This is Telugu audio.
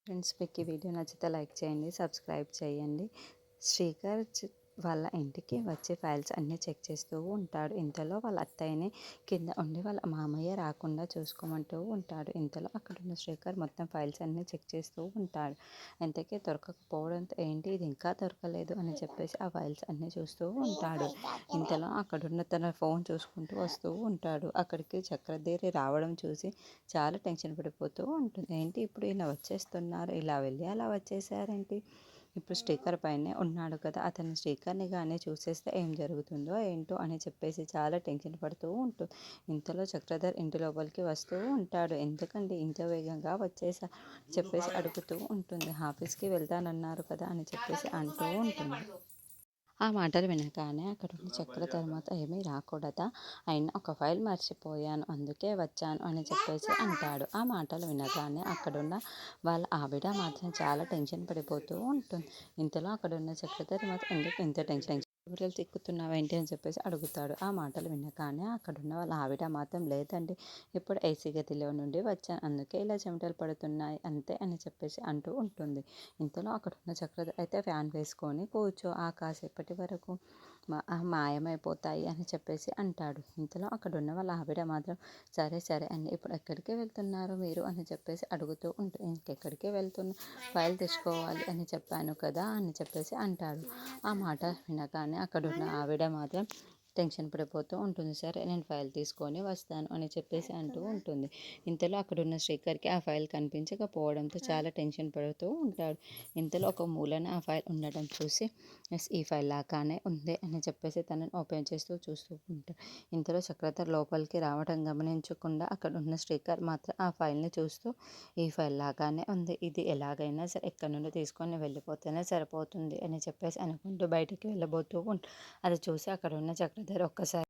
ఫ్రెండ్స్ మీకు ఈ వీడియో నచ్చితే లైక్ చేయండి, సబ్స్క్రైబ్ చేయండి. శ్రీకర్ వాళ్ళ ఇంటికి వచ్చి ఫైల్స్ అన్నీ చెక్ చేస్తూ ఉంటాడు. ఇంతలో వాళ్ళ అత్తయ్యని కింద ఉండి వాళ్ళ మామయ్య రాకుండా చూసుకోమంటూ ఉంటాడు. ఇంతలో అక్కడున్న శ్రీకర్ మొత్తం ఫైల్స్ అన్నీ చెక్ చేస్తూ ఉంటాడు. ఇంతకీ దొరకకపోవడంతో ఏంటి ఇది ఇంకా దొరకలేదు అని చెప్పేసి ఆ ఫైల్స్ అన్నీ చూస్తూ ఉంటాడు. ఇంతలో అక్కడున్న తన ఫోన్ చూసుకుంటూ వస్తూ ఉంటాడు. అక్కడికి చక్రధీరి రావడం చూసి చాలా టెన్షన్ పడిపోతూ ఉంటుంది. ఏంటి ఇప్పుడు ఇలా వచ్చేస్తున్నారు, ఇలా వెళ్ళి అలా వచ్చేసారేంటి, ఇప్పుడు స్టిక్కర్ పైనే ఉన్నాడు కదా, అతని స్టిక్కర్ని కానీ చూసేస్తే ఏం జరుగుతుందో ఏంటో అని చెప్పేసి చాలా టెన్షన్ పడుతూ ఉంటుంది. ఇంతలో చక్రధర్ ఇంటి లోపలికి వస్తూ ఉంటాడు. ఎందుకండి ఇంత వేగంగా వచ్చేసా చెప్పేసి అడుగుతూ ఉంటుంది. ఆఫీస్కి వెళ్తానన్నారు కదా అని చెప్పేసి అంటూ ఉంటుంది. ఆ మాటలు వినగానే అక్కడున్న చక్రధర్ మాత్రం ఏమీ రాకూడదా, అయినా ఒక ఫైల్ మర్చిపోయాను అందుకే వచ్చాను అని చెప్పేసి అంటాడు. ఆ మాటలు వినగానే అక్కడున్న వాళ్ళ ఆవిడ మాత్రం చాలా టెన్షన్ పడిపోతూ ఉంటుంది. ఇంతలో అక్కడున్న చక్రధర్ మాత్రం ఎందుకు ఇంత టెన్షన్ ఊరలు తిక్కుతున్నావేంటి అని చెప్పేసి అడుగుతాడు. ఆ మాటలు వినగానే అక్కడున్న వాళ్ళ ఆవిడ మాత్రం లేదండి, ఇప్పుడు ఏసీ గదిలో నుండి వచ్చాను అందుకే ఇలా చెమటలు పడుతున్నాయి అంతే అని చెప్పేసి అంటూ ఉంటుంది. ఇంతలో అక్కడున్న చక్రధర్ అయితే ఫ్యాన్ వేసుకొని కూర్చో ఆ కాసేపటి వరకు మాయమైపోతాయి అని చెప్పేసి అంటాడు. ఇంతలో అక్కడున్న వాళ్ళ ఆవిడ మాత్రం సరే సరే అండి, ఇప్పుడు ఎక్కడికి వెళ్తున్నారు మీరు అని చెప్పేసి అడుగుతూ ఉంటే ఇంకెక్కడికి వెళ్తున్నా, ఫైల్ తెచ్చుకోవాలి అని చెప్పాను కదా అని చెప్పేసి అంటాడు. ఆ మాట వినగానే అక్కడున్న ఆవిడ మాత్రం టెన్షన్ పడిపోతూ ఉంటుంది. సరే నేను ఫైల్ తీసుకొని వస్తాను అని చెప్పేసి అంటూ ఉంటుంది. ఇంతలో అక్కడున్న శ్రీకర్కి ఆ ఫైల్ కనిపించకపోవడంతో చాలా టెన్షన్ పడుతూ ఉంటాడు. ఇంతలో ఒక మూలన ఆ ఫైల్ ఉండడం చూసి ఎస్ ఈ ఫైల్ లాగానే ఉంది అని చెప్పేసి తనని ఓపెన్ చేస్తూ చూస్తూ ఉంటాడు. ఇంతలో చక్రధర్ లోపలికి రావడం గమనించకుండా అక్కడ ఉన్న శ్రీకర్ మాత్రం ఆ ఫైల్ని చూస్తూ ఈ ఫైల్ లాగానే ఉంది, ఇది ఎలాగైనా సరే ఎక్కడి నుండి తీసుకొని వెళ్ళిపోతేనే సరిపోతుంది అని చెప్పేసి అనుకుంటూ బయటికి వెళ్ళబోతూ ఉంటాడు. అది చూసి అక్కడ ఉన్న చక్రధర్ ఒక్కసారి